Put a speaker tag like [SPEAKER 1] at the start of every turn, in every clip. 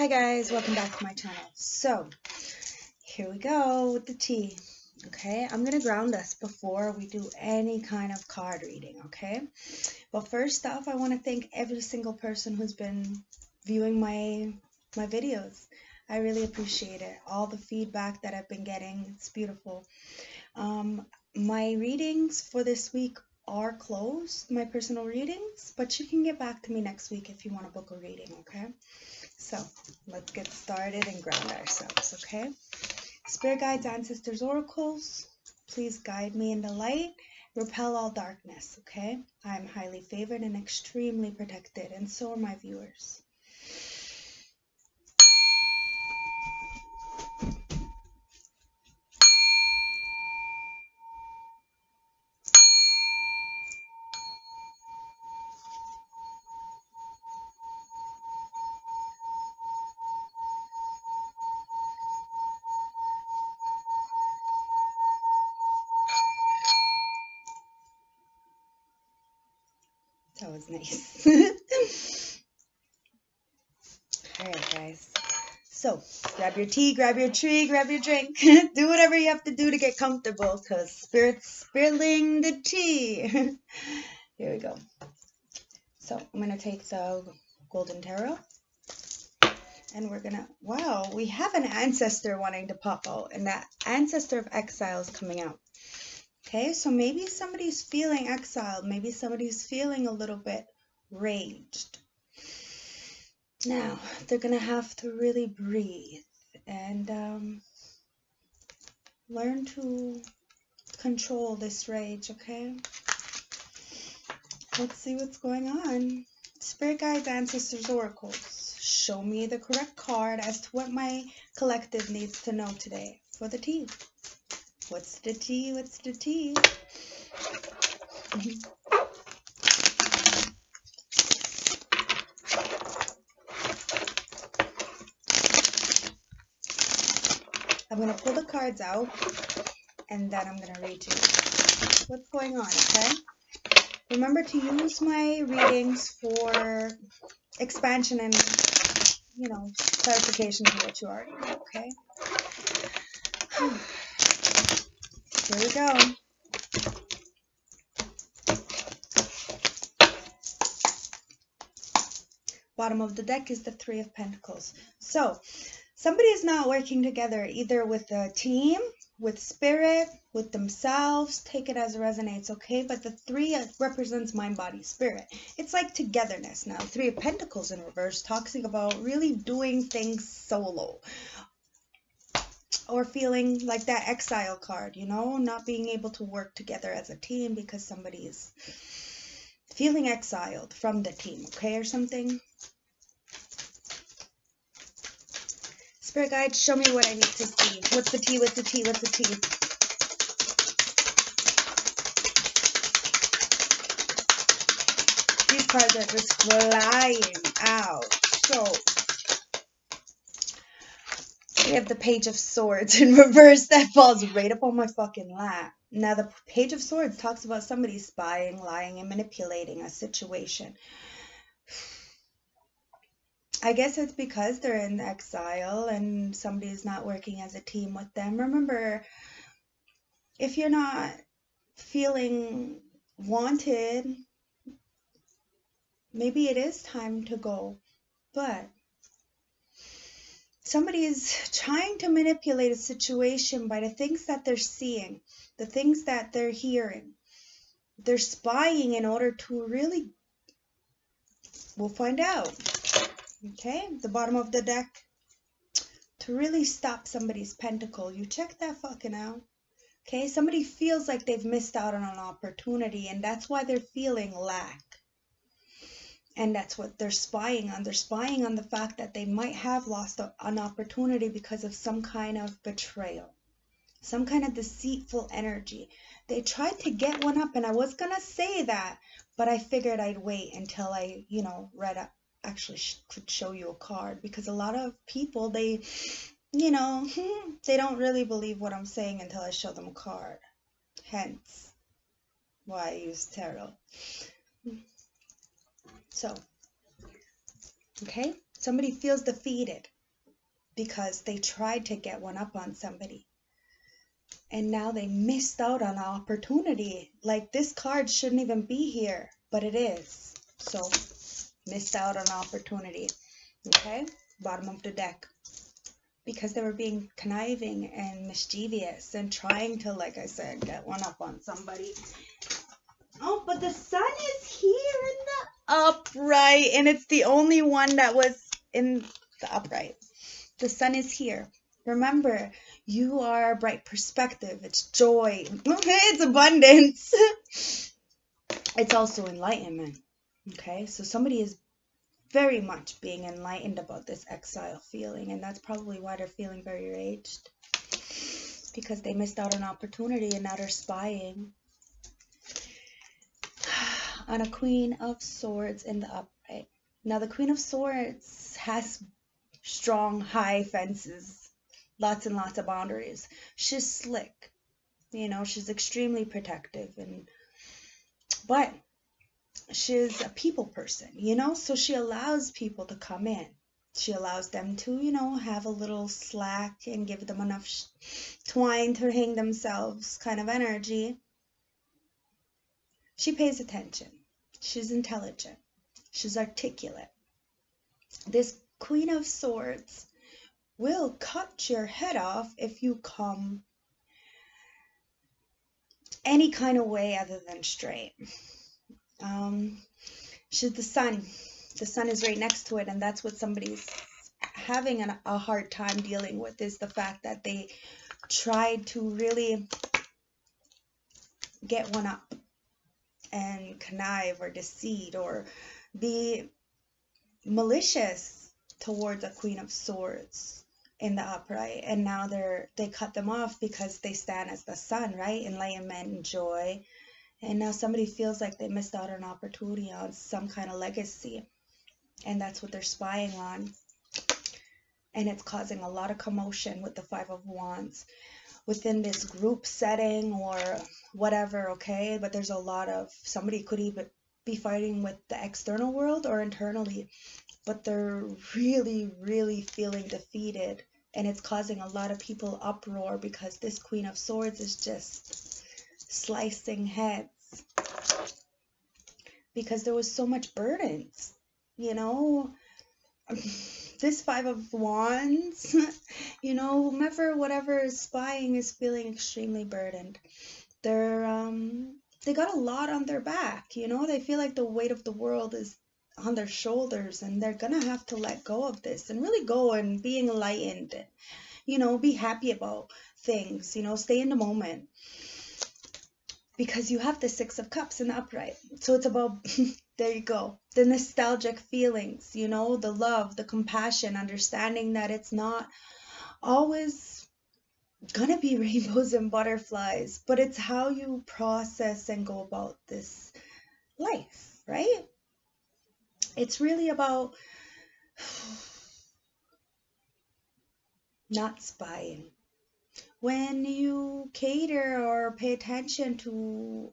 [SPEAKER 1] Hi guys, welcome back to my channel. So here we go with the tea. Okay, I'm gonna ground us before we do any kind of card reading. Okay, well, first off, I want to thank every single person who's been viewing my videos. I really appreciate it. All the feedback that I've been getting, it's beautiful. My readings for this week are closed, my personal readings, but you can get back to me next week if you want to book a reading. Okay, so let's get started and ground ourselves. Okay, spirit guides, ancestors, oracles, please guide me in the light, repel all darkness. Okay, I am highly favored and extremely protected, and so are my viewers. That was nice. All right, guys. So grab your tea, grab your tree, grab your drink. Do whatever you have to do to get comfortable, because Spirit's spilling the tea. Here we go. So I'm going to take the Golden Tarot. And we're going to, wow, we have an ancestor wanting to pop out. And that ancestor of exile is coming out. Okay, so maybe somebody's feeling exiled. Maybe somebody's feeling a little bit raged. Now, they're going to have to really breathe and learn to control this rage, okay? Let's see what's going on. Spirit guides, ancestors, oracles. Show me the correct card as to what my collective needs to know today for the tea. What's the tea? What's the tea? I'm going to pull the cards out, and then I'm going to read you what's going on, okay? Remember to use my readings for expansion and, clarification to what you already know, okay? Here we go. Bottom of the deck is the Three of Pentacles. So somebody is not working together, either with a team, with spirit, with themselves. Take it as it resonates, okay? But the three represents mind, body, spirit. It's like togetherness. Now, Three of Pentacles in reverse talks about really doing things solo, or feeling like that exile card, not being able to work together as a team because somebody is feeling exiled from the team, okay, or something. Spirit guide, show me what I need to see. What's the tea? What's the tea? What's the tea? These cards are just flying out. So we have the Page of Swords in reverse that falls right up on my fucking lap. Now, the Page of Swords talks about somebody spying, lying, and manipulating a situation. I guess it's because they're in exile and somebody's not working as a team with them. Remember, if you're not feeling wanted, maybe it is time to go. But somebody is trying to manipulate a situation by the things that they're seeing, the things that they're hearing. They're spying in order to really, we'll find out. Okay, the bottom of the deck. To really stop somebody's pentacle, you check that fucking out. Okay, somebody feels like they've missed out on an opportunity, and that's why they're feeling lack. And that's what they're spying on. They're spying on the fact that they might have lost an opportunity because of some kind of betrayal, some kind of deceitful energy. They tried to get one up, and I was going to say that, but I figured I'd wait until I, read up. Actually could show you a card, because a lot of people, they they don't really believe what I'm saying until I show them a card. Hence why I use tarot. So, okay, Somebody feels defeated because they tried to get one up on somebody. And now they missed out on an opportunity. Like, this card shouldn't even be here, but it is. So, missed out on an opportunity. Okay? Bottom of the deck. Because they were being conniving and mischievous and trying to, like I said, get one up on somebody. Oh, but the sun is here in the upright, and it's the only one that was in the upright. The sun is here. Remember, you are bright perspective. It's joy. Okay, it's abundance. It's also enlightenment. Okay, so somebody is very much being enlightened about this exile feeling, and that's probably why they're feeling very raged, because they missed out on opportunity and now they're spying. On a Queen of Swords in the upright. Now the Queen of Swords has strong, high fences, lots and lots of boundaries. She's slick, you know, she's extremely protective, but she's a people person, you know, so she allows people to come in. She allows them to, you know, have a little slack and give them enough twine to hang themselves kind of energy. She pays attention. She's intelligent. She's articulate. This Queen of Swords will cut your head off if you come any kind of way other than straight. She's the sun. The sun is right next to it, and that's what somebody's having a hard time dealing with, is the fact that they tried to really get one up and connive or deceit or be malicious towards a Queen of Swords in the upright, and now they cut them off because they stand as the sun, right? Enlightenment and joy. And now somebody feels like they missed out on an opportunity on some kind of legacy, and that's what they're spying on. And it's causing a lot of commotion with the Five of Wands within this group setting or whatever, okay? But there's a lot of, somebody could even be fighting with the external world or internally, but they're really, really feeling defeated, and it's causing a lot of people uproar because this Queen of Swords is just slicing heads because there was so much burdens, you know. This Five of Wands, you know, whomever, whatever is spying is feeling extremely burdened. They got a lot on their back, you know. They feel like the weight of the world is on their shoulders, and they're gonna have to let go of this and really go and be enlightened, you know, be happy about things, you know, stay in the moment. Because you have the Six of Cups in the upright. So it's about, there you go, the nostalgic feelings, you know, the love, the compassion, understanding that it's not always gonna be rainbows and butterflies, but it's how you process and go about this life, right? It's really about not spying. When you cater or pay attention to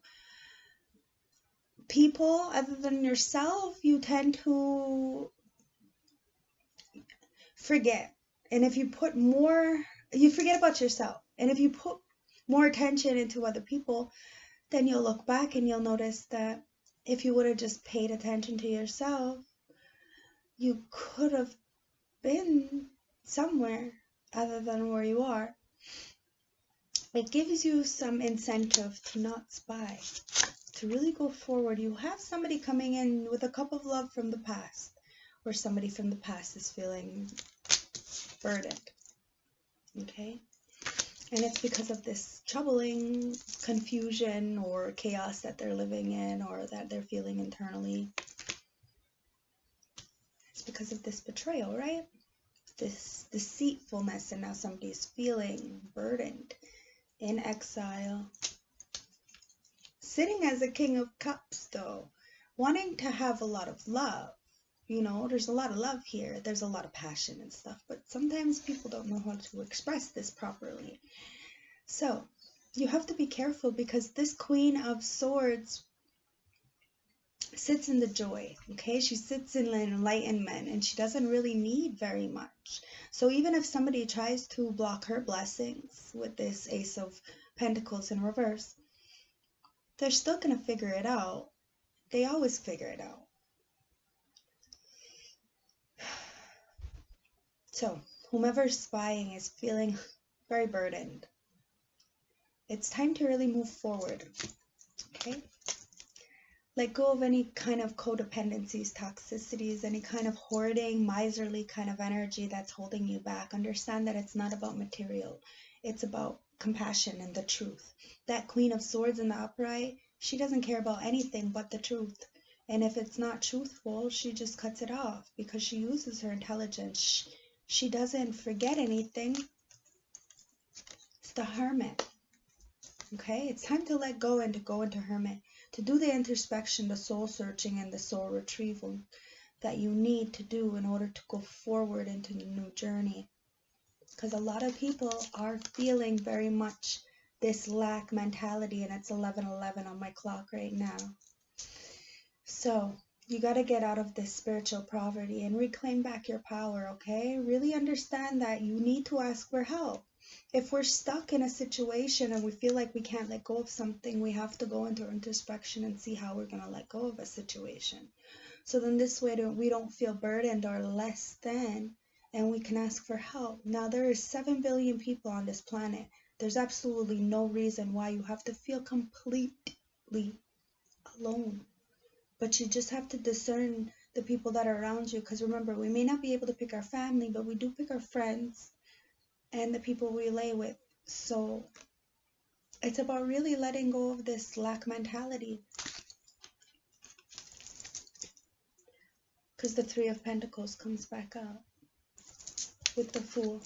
[SPEAKER 1] people other than yourself, you tend to forget. And if you put more, you forget about yourself. And if you put more attention into other people, then you'll look back and you'll notice that if you would have just paid attention to yourself, you could have been somewhere other than where you are. It gives you some incentive to not spy, to really go forward. You have somebody coming in with a cup of love from the past, or somebody from the past is feeling burdened, okay? And it's because of this troubling confusion or chaos that they're living in or that they're feeling internally. It's because of this betrayal, right? This deceitfulness, and now somebody's feeling burdened, in exile. Sitting as a King of Cups, though, wanting to have a lot of love. You know, there's a lot of love here. There's a lot of passion and stuff, but sometimes people don't know how to express this properly. So, you have to be careful, because this Queen of Swords sits in the joy, okay? She sits in enlightenment, and she doesn't really need very much. So even if somebody tries to block her blessings with this Ace of Pentacles in reverse, they're still going to figure it out. They always figure it out. So whomever's spying is feeling very burdened. It's time to really move forward, okay? Let go of any kind of codependencies, toxicities, any kind of hoarding, miserly kind of energy that's holding you back. Understand that it's not about material. It's about compassion and the truth. That Queen of Swords in the upright, she doesn't care about anything but the truth. And if it's not truthful, she just cuts it off because she uses her intelligence. She doesn't forget anything. It's the Hermit. Okay, it's time to let go and to go into Hermit, to do the introspection, the soul searching, and the soul retrieval that you need to do in order to go forward into the new journey. Because a lot of people are feeling very much this lack mentality, and it's 11:11 on my clock right now. So you got to get out of this spiritual poverty and reclaim back your power, okay? Really understand that you need to ask for help. If we're stuck in a situation and we feel like we can't let go of something, we have to go into introspection and see how we're going to let go of a situation. So then this way we don't feel burdened or less than, and we can ask for help. Now there is 7 billion people on this planet. There's absolutely no reason why you have to feel completely alone. But you just have to discern the people that are around you, because remember, we may not be able to pick our family, but we do pick our friends and the people we lay with. So it's about really letting go of this lack mentality, because the Three of Pentacles comes back out with the Fool.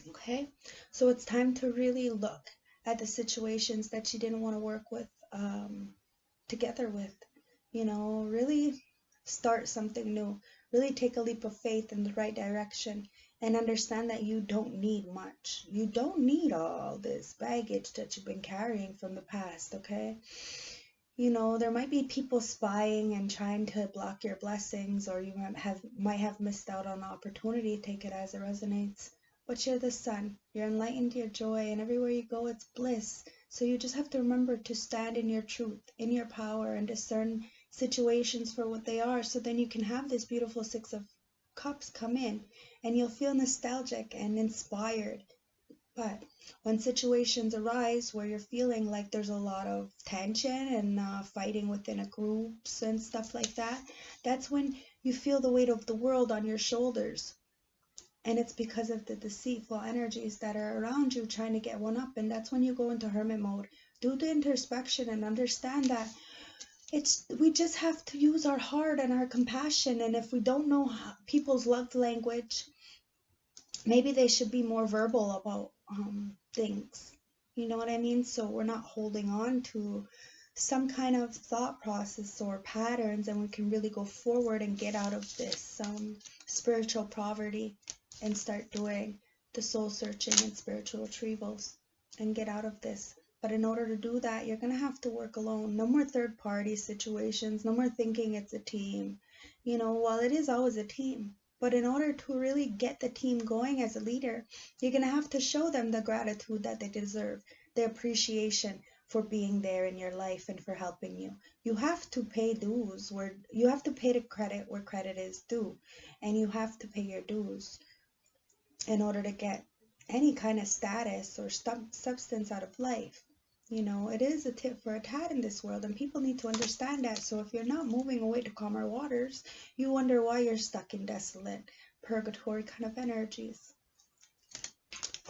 [SPEAKER 1] Okay, so it's time to really look at the situations that you didn't want to work with, together with, you know, really start something new, really take a leap of faith in the right direction, and understand that you don't need much. You don't need all this baggage that you've been carrying from the past, okay? You know, there might be people spying and trying to block your blessings, or you might have missed out on the opportunity. Take it as it resonates. But you're the sun, you're enlightened, you're joy, and everywhere you go, it's bliss. So you just have to remember to stand in your truth, in your power, and discern situations for what they are, so then you can have this beautiful Six of Cups come in, and you'll feel nostalgic and inspired. But when situations arise where you're feeling like there's a lot of tension and fighting within a groups and stuff like that, that's when you feel the weight of the world on your shoulders. And it's because of the deceitful energies that are around you trying to get one up. And that's when you go into hermit mode. Do the introspection and understand that we just have to use our heart and our compassion. And if we don't know people's love language, maybe they should be more verbal about things. You know what I mean? So we're not holding on to some kind of thought process or patterns, and we can really go forward and get out of this spiritual poverty and start doing the soul searching and spiritual retrievals and get out of this. But in order to do that, you're going to have to work alone. No more third party situations. No more thinking it's a team. You know, while it is always a team, but in order to really get the team going as a leader, you're going to have to show them the gratitude that they deserve, the appreciation for being there in your life and for helping you. You have to pay dues, you have to pay the credit where credit is due, and you have to pay your dues in order to get any kind of status or substance out of life. You know, it is a tit for a tat in this world, and people need to understand that. So if you're not moving away to calmer waters, you wonder why you're stuck in desolate, purgatory kind of energies,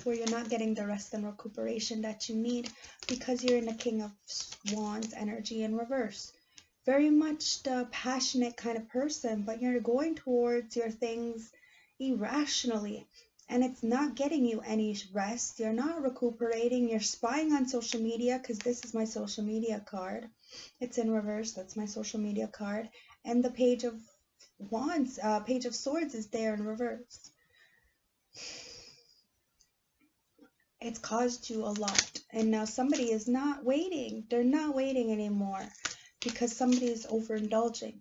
[SPEAKER 1] where you're not getting the rest and recuperation that you need, because you're in the King of Wands energy in reverse. Very much the passionate kind of person, but you're going towards your things irrationally. And it's not getting you any rest. You're not recuperating. You're spying on social media, because this is my social media card. It's in reverse. That's my social media card. And the Page of Wands, Page of Swords is there in reverse. It's caused you a lot. And now somebody is not waiting. They're not waiting anymore. because somebody is overindulging,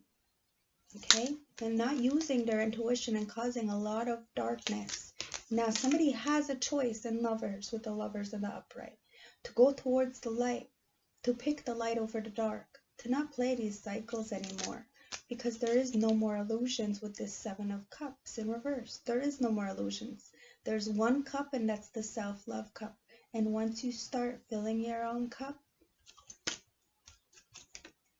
[SPEAKER 1] okay? And not using their intuition and causing a lot of darkness. Now, somebody has a choice in lovers, with the lovers in the upright, to go towards the light, to pick the light over the dark, to not play these cycles anymore, because there is no more illusions with this Seven of Cups in reverse. There is no more illusions. There's one cup, and that's the self-love cup. And once you start filling your own cup,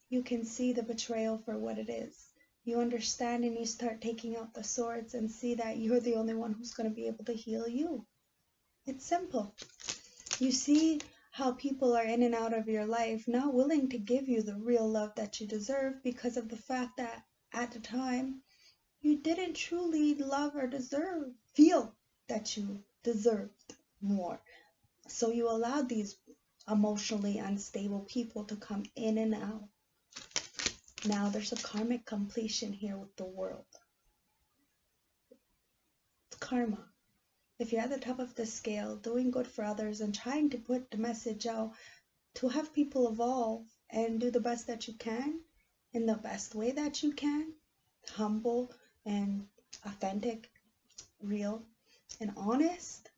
[SPEAKER 1] you can see the betrayal for what it is. You understand, and you start taking out the swords and see that you're the only one who's going to be able to heal you. It's simple. You see how people are in and out of your life, not willing to give you the real love that you deserve because of the fact that at the time you didn't truly love or feel that you deserved more. So you allowed these emotionally unstable people to come in and out. Now there's a karmic completion here with the world. It's karma. If you're at the top of the scale, doing good for others and trying to put the message out to have people evolve and do the best that you can in the best way that you can, humble and authentic, real and honest,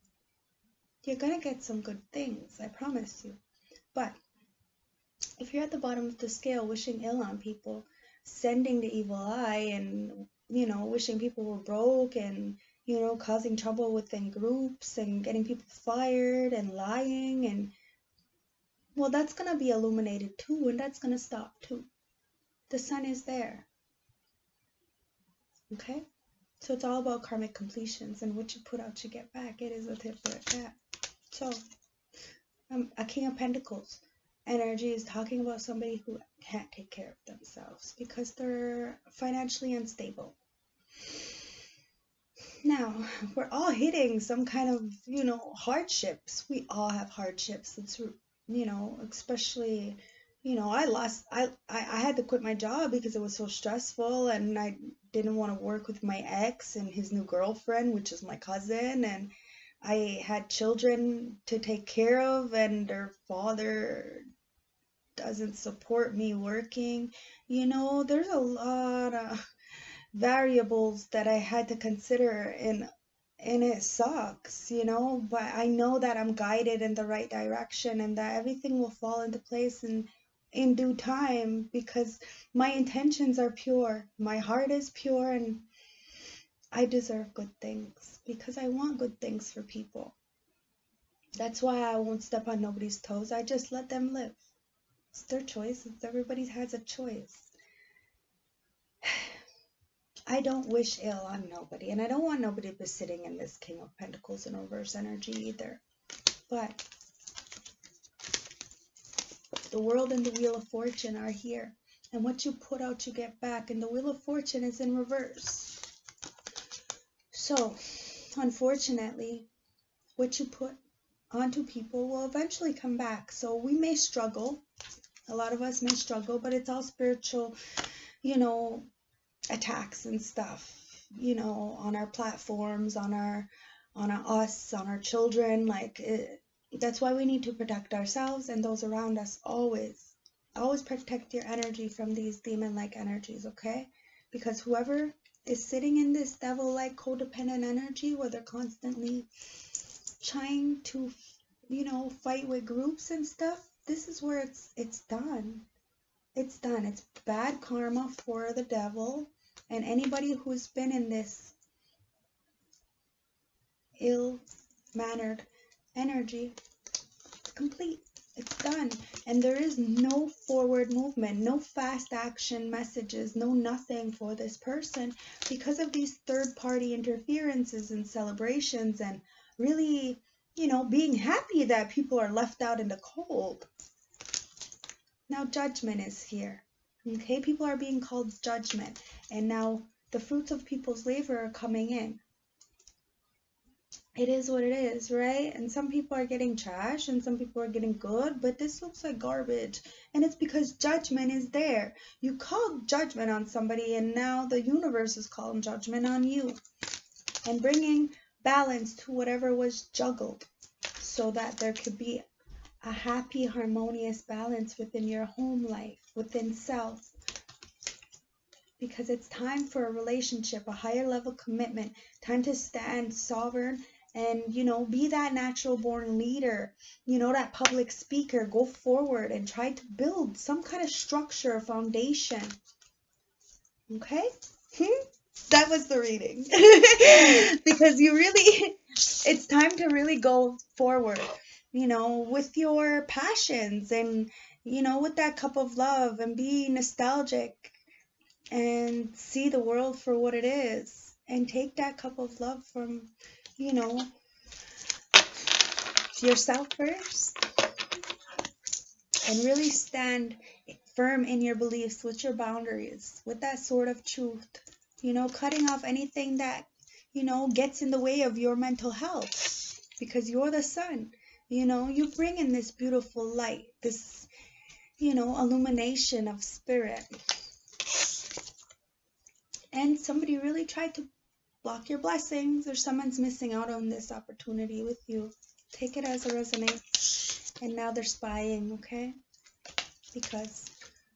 [SPEAKER 1] you're gonna get some good things, I promise you. But if you're at the bottom of the scale wishing ill on people, sending the evil eye and, wishing people were broke and, causing trouble within groups and getting people fired and lying, and, well, that's going to be illuminated too, and that's going to stop too. The sun is there. Okay? So it's all about karmic completions, and what you put out you get back. It is a tip for a tat. So, a King of Pentacles energy is talking about somebody who can't take care of themselves because they're financially unstable. Now, we're all hitting some kind of, hardships. We all have hardships. It's, especially, I had to quit my job because it was so stressful, and I didn't want to work with my ex and his new girlfriend, which is my cousin, and I had children to take care of, and their father doesn't support me working. There's a lot of variables that I had to consider, and it sucks, but I know that I'm guided in the right direction and that everything will fall into place in due time, because my intentions are pure, my heart is pure, and I deserve good things because I want good things for people. That's why I won't step on nobody's toes. I just let them live. It's their choice. Everybody has a choice. I don't wish ill on nobody, and I don't want nobody to be sitting in this King of Pentacles in reverse energy either. But the world and the Wheel of Fortune are here, and what you put out you get back, and the Wheel of Fortune is in reverse. So, unfortunately, what you put onto people will eventually come back. So we may struggle. A lot of us may struggle, but it's all spiritual, attacks and stuff, on our platforms, on our children. That's why we need to protect ourselves and those around us. Always protect your energy from these demon-like energies, okay? Because whoever is sitting in this devil-like codependent energy where they're constantly trying to, fight with groups and stuff, this is where it's done. It's done. It's bad karma for the devil, and anybody who's been in this ill-mannered energy. It's complete. It's done. And there is no forward movement, no fast action messages, no nothing for this person because of these third-party interferences and celebrations, and really, being happy that people are left out in the cold. Now judgment is here. Okay, people are being called judgment, and now the fruits of people's labor are coming in. It is what it is, right? And some people are getting trash and some people are getting good, but this looks like garbage, and it's because judgment is there. You called judgment on somebody, and now the universe is calling judgment on you and bringing balance to whatever was juggled, so that there could be a happy, harmonious balance within your home life, within self. Because it's time for a relationship, a higher level commitment, time to stand sovereign and, be that natural born leader, that public speaker. Go forward and try to build some kind of structure or foundation. Okay? That was the reading. Because it's time to really go forward, with your passions and, with that cup of love, and be nostalgic and see the world for what it is, and take that cup of love from, yourself first, and really stand firm in your beliefs, with your boundaries, with that sword of truth, cutting off anything that, gets in the way of your mental health, because you're the sun. You bring in this beautiful light, this, illumination of spirit. And somebody really tried to block your blessings, or someone's missing out on this opportunity with you. Take it as it resonates. And now they're spying, okay? Because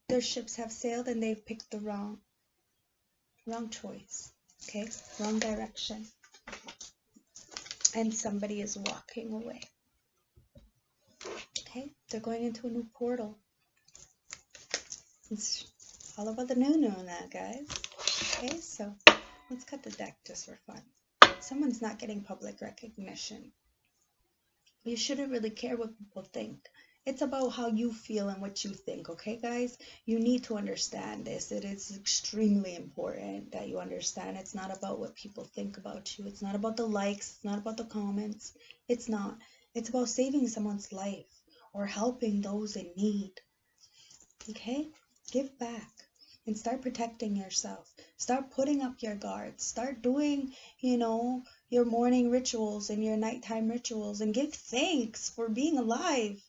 [SPEAKER 1] their ships have sailed and they've picked the wrong choice, okay? Wrong direction. And somebody is walking away. Okay? They're going into a new portal. It's all about the new now, guys. Okay, so let's cut the deck just for fun. Someone's not getting public recognition. You shouldn't really care what people think. It's about how you feel and what you think, okay, guys? You need to understand this. It is extremely important that you understand. It's not about what people think about you. It's not about the likes. It's not about the comments. It's not. It's about saving someone's life or helping those in need, okay? Give back. And start protecting yourself. Start putting up your guards. Start doing, your morning rituals and your nighttime rituals. And give thanks for being alive.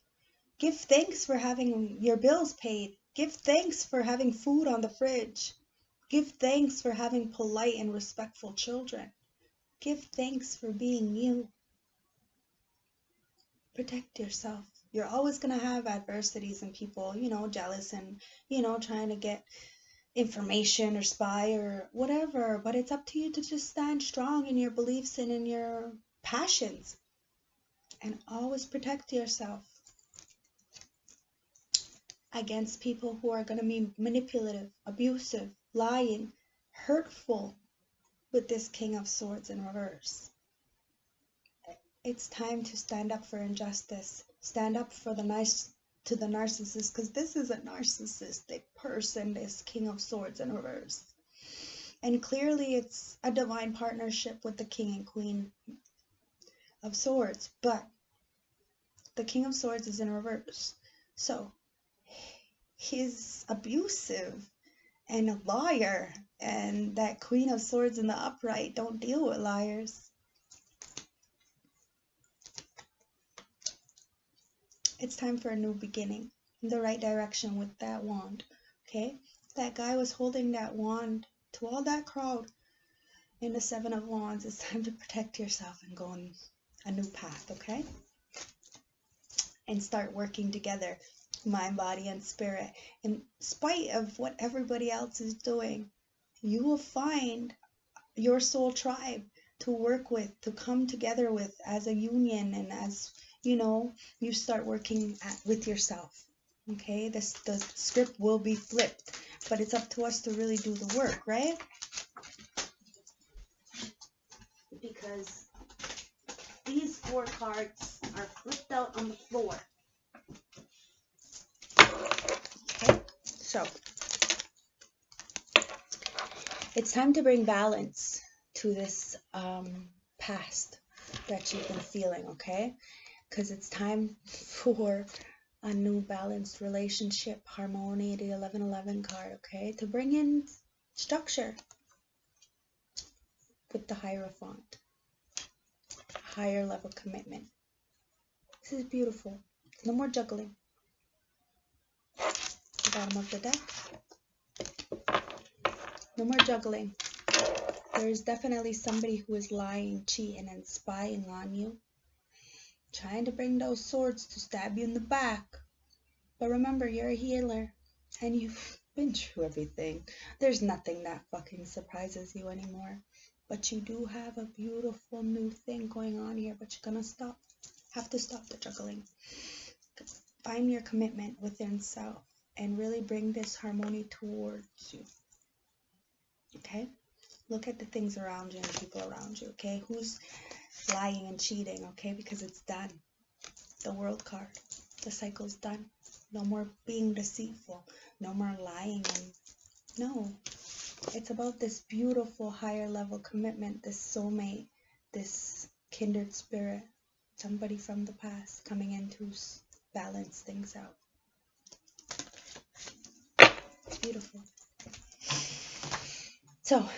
[SPEAKER 1] Give thanks for having your bills paid. Give thanks for having food on the fridge. Give thanks for having polite and respectful children. Give thanks for being you. Protect yourself. You're always going to have adversities and people, jealous and, trying to get information or spy or whatever, but it's up to you to just stand strong in your beliefs and in your passions, and always protect yourself against people who are going to be manipulative, abusive, lying, hurtful with this King of Swords in reverse. It's time to stand up for injustice, stand up for the narcissist, because this is a narcissistic person, this King of Swords in reverse. And clearly it's a divine partnership with the King and Queen of Swords, but the King of Swords is in reverse. So he's abusive and a liar, and that Queen of Swords in the upright don't deal with liars. It's time for a new beginning in the right direction with that wand, okay? That guy was holding that wand to all that crowd in the Seven of Wands. It's time to protect yourself and go on a new path, okay? And start working together, mind, body, and spirit. In spite of what everybody else is doing, you will find your soul tribe to work with, to come together with as a union, and as you start working with yourself, okay? The script will be flipped, but it's up to us to really do the work, right? Because these 4 cards are flipped out on the floor. Okay, so it's time to bring balance to this past that you've been feeling, okay? Because it's time for a new balanced relationship, harmony, the 1111 card, okay? To bring in structure with the Hierophant, higher level commitment. This is beautiful. No more juggling. The bottom of the deck. No more juggling. There is definitely somebody who is lying, cheating, and spying on you. trying to bring those swords to stab you in the back. But remember, you're a healer, and you've been through everything. There's nothing that fucking surprises you anymore. But you do have a beautiful new thing going on here, but you're gonna have to stop the juggling. Find your commitment within self and really bring this harmony towards you. Okay? Look at the things around you and the people around you, okay? Who's lying and cheating, okay? Because it's done. The World card. The cycle's done. No more being deceitful. No more lying. No. It's about this beautiful higher level commitment, this soulmate, this kindred spirit, somebody from the past coming in to balance things out. It's beautiful. So,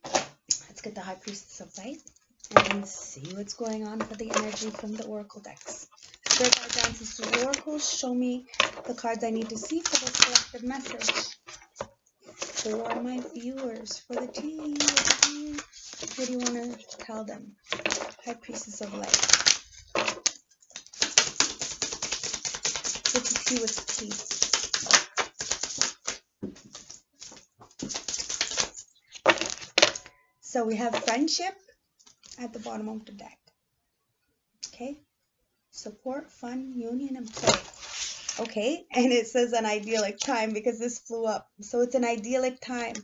[SPEAKER 1] let's get the High Priestess of Light and see what's going on for the energy from the Oracle decks. Spirit guides, ancestors, oracles, show me the cards I need to see for this collective message. For my viewers, for the team, what do you want to tell them? High Priestess of Light. What's the tea with the tea? So we have friendship at the bottom of the deck. Okay? Support, fun, union, and play. Okay? And it says an idyllic time because this flew up. So it's an idyllic time.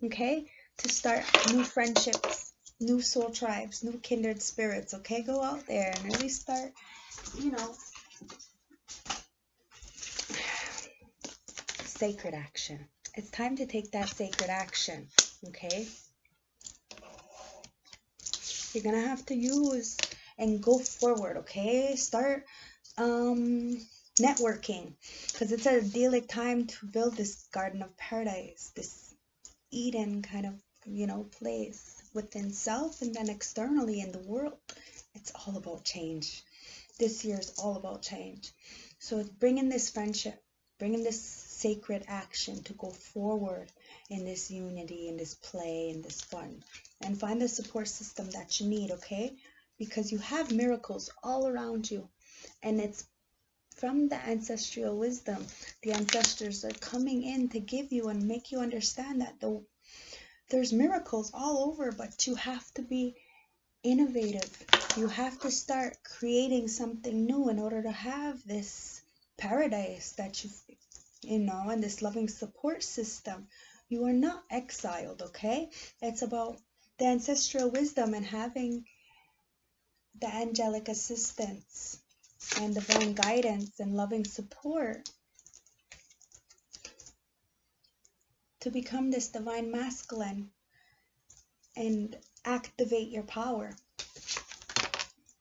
[SPEAKER 1] Okay? To start new friendships, new soul tribes, new kindred spirits. Okay? Go out there and really start, sacred action. It's time to take that sacred action. Okay? You're gonna have to use and go forward, okay? Start networking, because it's an idyllic time to build this garden of paradise, this Eden kind of, place within self and then externally in the world. It's all about change. This year is all about change. So it's bringing this friendship, bringing this sacred action to go forward in this unity, in this play, in this fun. And find the support system that you need, okay? Because you have miracles all around you. And it's from the ancestral wisdom. The ancestors are coming in to give you and make you understand that there's miracles all over, but you have to be innovative. You have to start creating something new in order to have this paradise that and this loving support system. You are not exiled, okay? It's about the ancestral wisdom and having the angelic assistance and divine guidance and loving support to become this divine masculine and activate your power.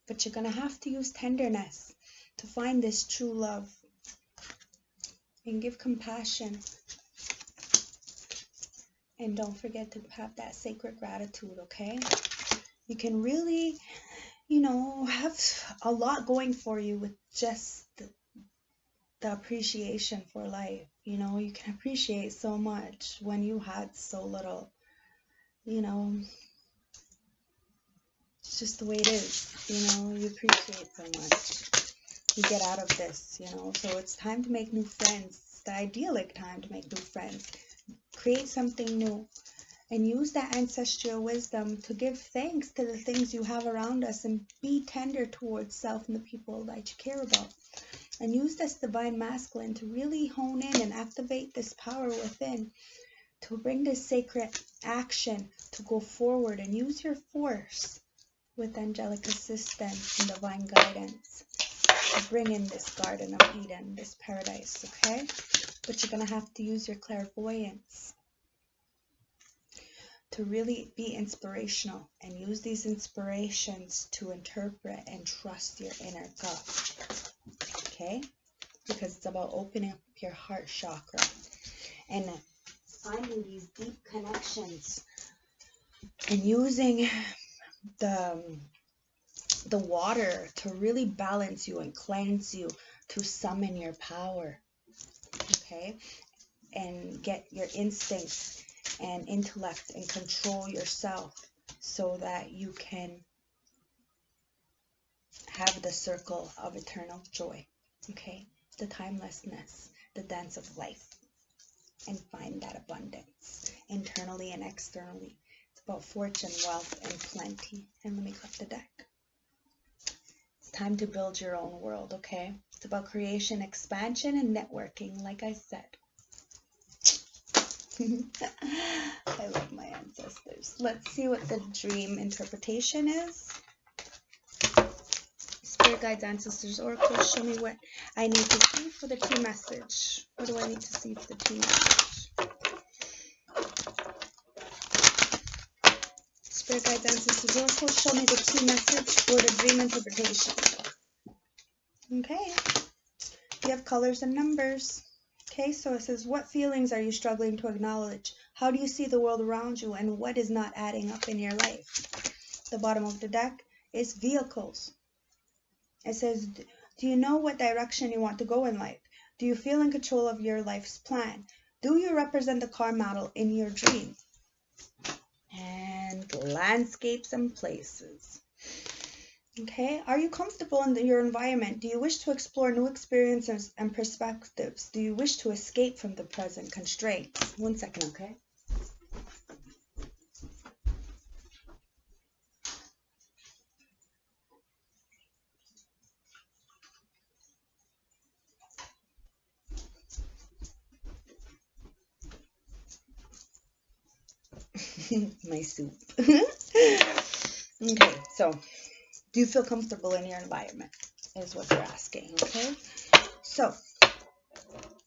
[SPEAKER 1] But you're going to have to use tenderness to find this true love and give compassion. And don't forget to have that sacred gratitude, okay? You can really, have a lot going for you with just the appreciation for life. You can appreciate so much when you had so little. It's just the way it is. You appreciate so much. You get out of this, So it's time to make new friends. It's the idyllic time to make new friends. Create something new. And use that ancestral wisdom to give thanks to the things you have around us and be tender towards self and the people that you care about. And use this divine masculine to really hone in and activate this power within to bring this sacred action to go forward and use your force with angelic assistance and divine guidance to bring in this Garden of Eden, this paradise, okay? But you're going to have to use your clairvoyance to really be inspirational and use these inspirations to interpret and trust your inner gut, okay? Because it's about opening up your heart chakra and finding these deep connections and using the water to really balance you and cleanse you, to summon your power, okay? And get your instincts and intellect and control yourself so that you can have the circle of eternal joy, okay? The timelessness, the dance of life, and find that abundance internally and externally. It's about fortune, wealth, and plenty. And let me cut the deck. It's time to build your own world, okay? It's about creation, expansion, and networking, like I said. I love my ancestors. Let's see what the dream interpretation is. Spirit guides, ancestors, oracles, show me what I need to see for the key message. What do I need to see for the key message? Spirit guides, ancestors, oracles, show me the key message for the dream interpretation. Okay. You have colors and numbers. Okay, so it says, what feelings are you struggling to acknowledge? How do you see the world around you, and what is not adding up in your life? The bottom of the deck is vehicles. It says, do you know what direction you want to go in life? Do you feel in control of your life's plan? Do you represent the car model in your dream? And landscapes and places. Okay, are you comfortable in your environment? Do you wish to explore new experiences and perspectives? Do you wish to escape from the present constraints? 1 second, okay? My soup. Okay, so do you feel comfortable in your environment is what they're asking, okay? So,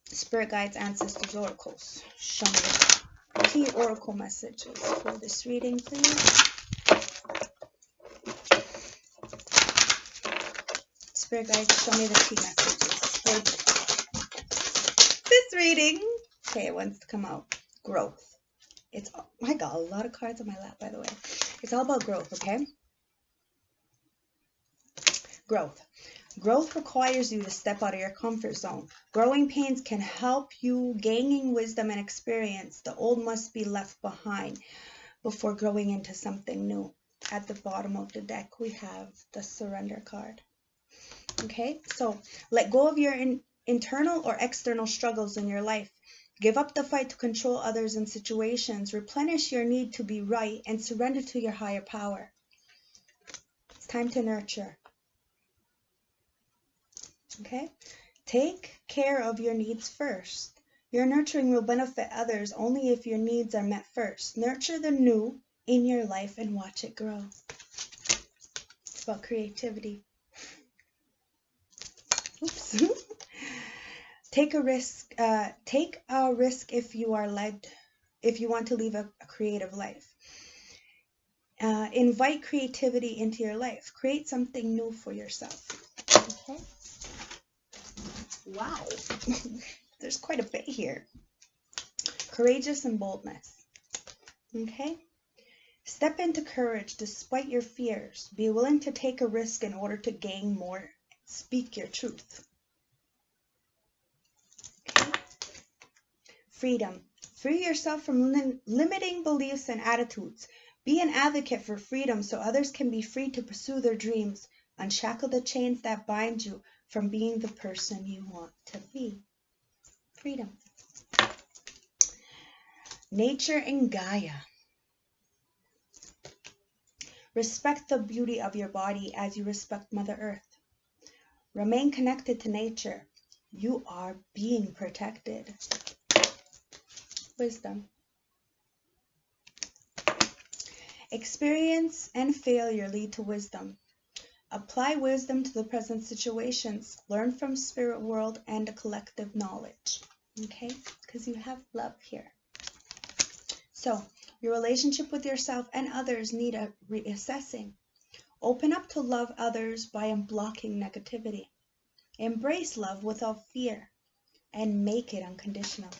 [SPEAKER 1] spirit guides, ancestors, oracles, show me the key oracle messages for this reading, please. Spirit guides, show me the key messages for this reading. Okay, it wants to come out. Growth. I got a lot of cards on my lap, by the way. It's all about growth, okay? Growth. Growth requires you to step out of your comfort zone. Growing pains can help you gaining wisdom and experience. The old must be left behind before growing into something new. At the bottom of the deck, we have the surrender card. Okay, so let go of your internal or external struggles in your life. Give up the fight to control others and situations. Replenish your need to be right and surrender to your higher power. It's time to nurture. Okay? Take care of your needs first. Your nurturing will benefit others only if your needs are met first. Nurture the new in your life and watch it grow. It's about creativity. Oops. Take a risk if you want to live a creative life. Invite creativity into your life. Create something new for yourself. Okay? Wow. There's quite a bit here. Courageous and boldness. Okay? Step into courage despite your fears. Be willing to take a risk in order to gain more. Speak your truth. Okay? Freedom. Free yourself from limiting beliefs and attitudes. Be an advocate for freedom so others can be free to pursue their dreams. Unshackle the chains that bind you from being the person you want to be. Freedom. Nature and Gaia. Respect the beauty of your body as you respect Mother Earth. Remain connected to nature. You are being protected. Wisdom. Experience and failure lead to wisdom. Apply wisdom to the present situations. Learn from spirit world and a collective knowledge. Okay? Because you have love here. So, your relationship with yourself and others need a reassessing. Open up to love others by unblocking negativity. Embrace love without fear and make it unconditional.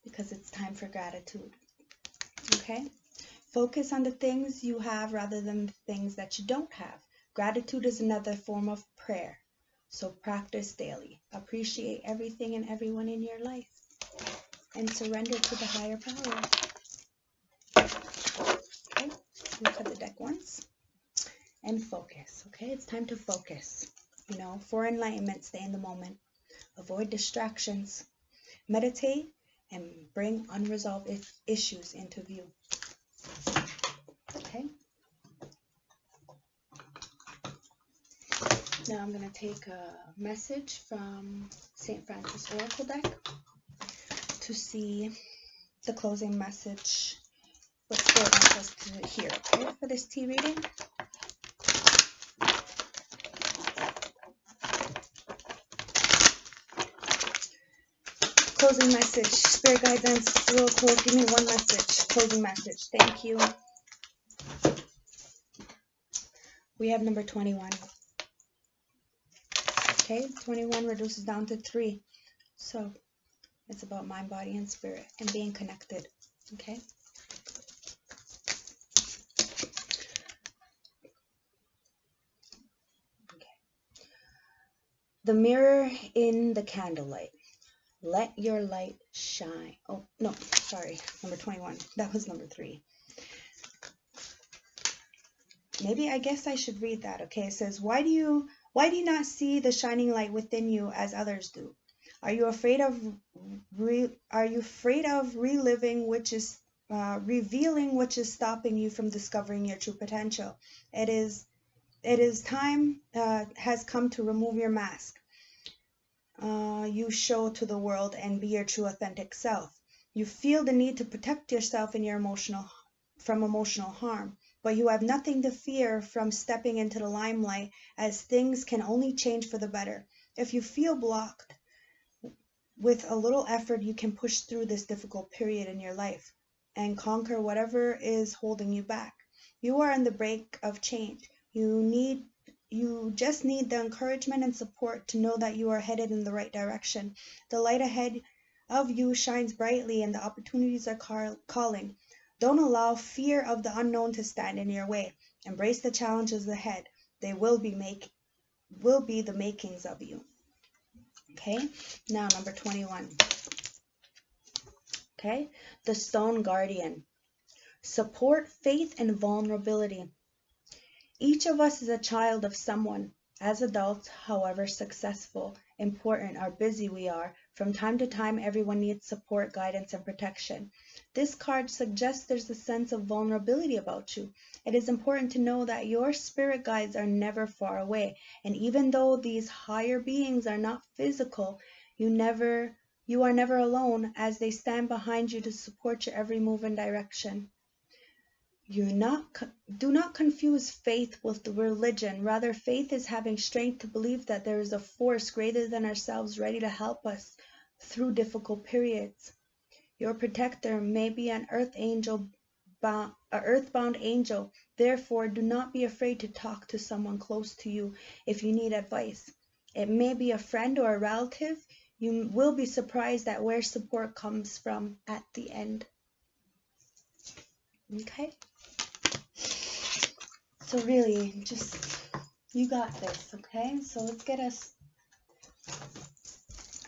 [SPEAKER 1] Because it's time for gratitude. Okay? Focus on the things you have rather than the things that you don't have. Gratitude is another form of prayer. So practice daily. Appreciate everything and everyone in your life. And surrender to the higher power. Okay, look at the deck once. and focus. Okay, it's time to focus. You know, for enlightenment, stay in the moment. Avoid distractions. Meditate and bring unresolved issues into view. Okay. Now I'm going to take a message from St. Francis Oracle deck to see the closing message, what Spirit wants us to hear, okay, for this tea reading. Closing message. Spirit guides, ancestors, Oracle, give me one message. Closing message. Thank you. We have number 21. Okay, 21 reduces down to 3. So it's about mind, body, and spirit and being connected. Okay. The mirror in the candlelight. Let your light shine. Oh, no, sorry. Number 21. That was number 3. Maybe I guess I should read that. Okay, it says, why do you not see the shining light within you as others do? Are you afraid of reliving which is revealing which is stopping you from discovering your true potential? It is time has come to remove your mask. You show to the world and be your true authentic self. You feel the need to protect yourself and your from emotional harm, but you have nothing to fear from stepping into the limelight, as things can only change for the better. If you feel blocked, with a little effort you can push through this difficult period in your life and conquer whatever is holding you back. You are on the brink of change. You just need the encouragement and support to know that you are headed in the right direction. The light ahead of you shines brightly and the opportunities are calling. Don't allow fear of the unknown to stand in your way. Embrace the challenges ahead. They will be the makings of you. Okay, now number 21. Okay, the Stone Guardian. Support, faith, and vulnerability. Each of us is a child of someone. As adults, however successful, important, or busy we are, from time to time everyone needs support, guidance, and protection. This card suggests there's a sense of vulnerability about you. It is important to know that your spirit guides are never far away, and even though these higher beings are not physical, you are never alone, as they stand behind you to support your every move and direction. Do not confuse faith with religion. Rather, faith is having strength to believe that there is a force greater than ourselves ready to help us through difficult periods. Your protector may be an earthbound angel. Therefore, do not be afraid to talk to someone close to you if you need advice. It may be a friend or a relative. You will be surprised at where support comes from at the end. Okay? So really, just, you got this, okay? So let's get us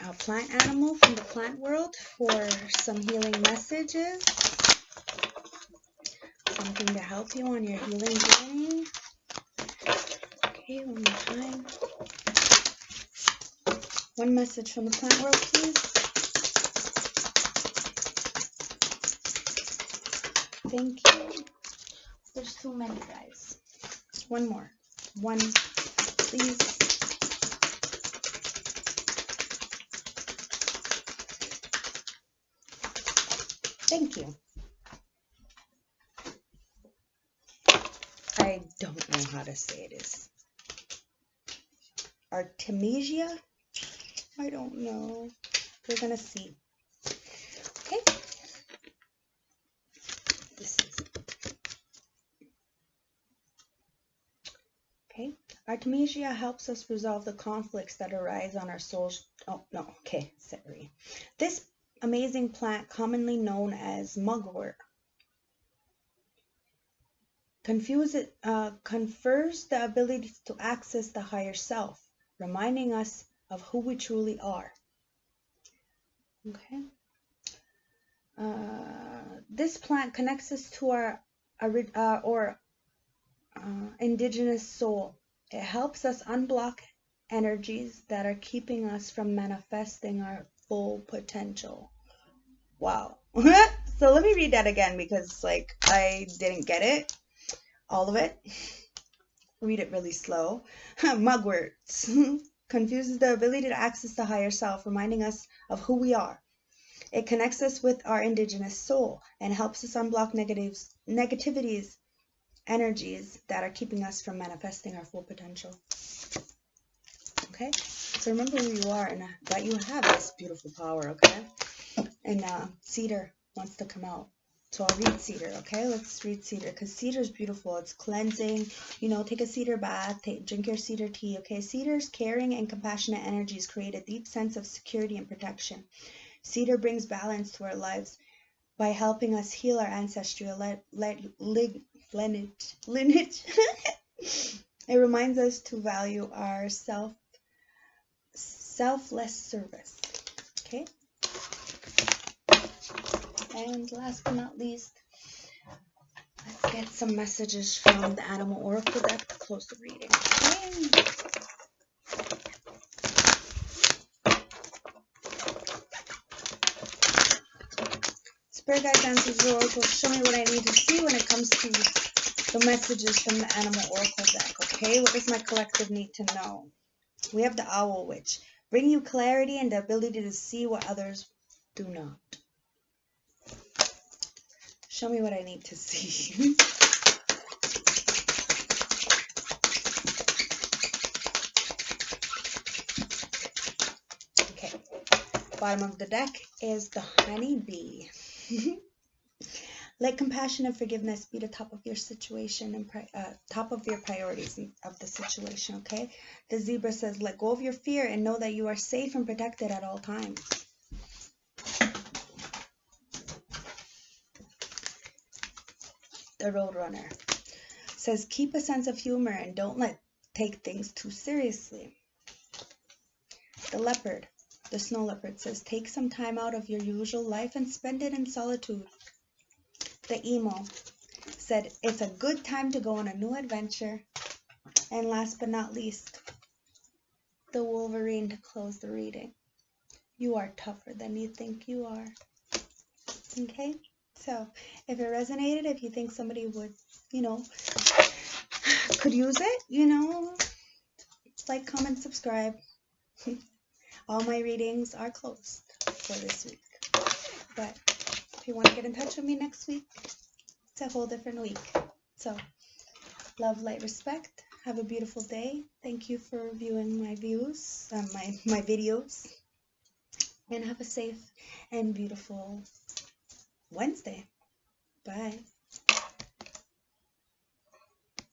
[SPEAKER 1] a plant animal from the plant world for some healing messages. Something to help you on your healing journey. Okay, one more time. One message from the plant world, please. Thank you. There's too many, guys. One more. One, please. Thank you. I don't know how to say this. Artemisia? I don't know. We're going to see. Okay. This is. Okay. Artemisia helps us resolve the conflicts that arise on our souls. Oh, no. Okay. Sorry. This amazing plant, commonly known as mugwort, confers the ability to access the higher self, reminding us of who we truly are. Okay. This plant connects us to our indigenous soul. It helps us unblock energies that are keeping us from manifesting our full potential. Wow. So let me read that again, because like I didn't get it, all of it. Read it really slow. Mugwords. Confuses the ability to access the higher self, reminding us of who we are. It connects us with our indigenous soul and helps us unblock negativities, energies that are keeping us from manifesting our full potential. Okay? So remember who you are and that you have this beautiful power, okay? And Cedar wants to come out. So I'll read Cedar, okay? Let's read Cedar, because Cedar is beautiful. It's cleansing. You know, take a cedar bath, drink your cedar tea, okay? Cedar's caring and compassionate energies create a deep sense of security and protection. Cedar brings balance to our lives by helping us heal our ancestral lineage. It reminds us to value our selfless service, okay? And last but not least, let's get some messages from the Animal Oracle deck to close the reading. Okay? Spirit guides, answers, Oracle, show me what I need to see when it comes to the messages from the Animal Oracle deck. Okay, what does my collective need to know? We have the Owl Witch. Bring you clarity and the ability to see what others do not. Show me what I need to see. Okay, bottom of the deck is the Honeybee. Let compassion and forgiveness be the top of your situation and top of your priorities of the situation, okay? The Zebra says, let go of your fear and know that you are safe and protected at all times. The Roadrunner says, keep a sense of humor and don't take things too seriously. The Leopard, the Snow Leopard, says, take some time out of your usual life and spend it in solitude. The Emo said, it's a good time to go on a new adventure. And last but not least, the Wolverine to close the reading. You are tougher than you think you are. Okay? So, if it resonated, if you think somebody would, could use it, like, comment, subscribe. All my readings are closed for this week. But if you want to get in touch with me next week, it's a whole different week. So, love, light, respect. Have a beautiful day. Thank you for viewing my views, my videos. And have a safe and beautiful Wednesday. Bye.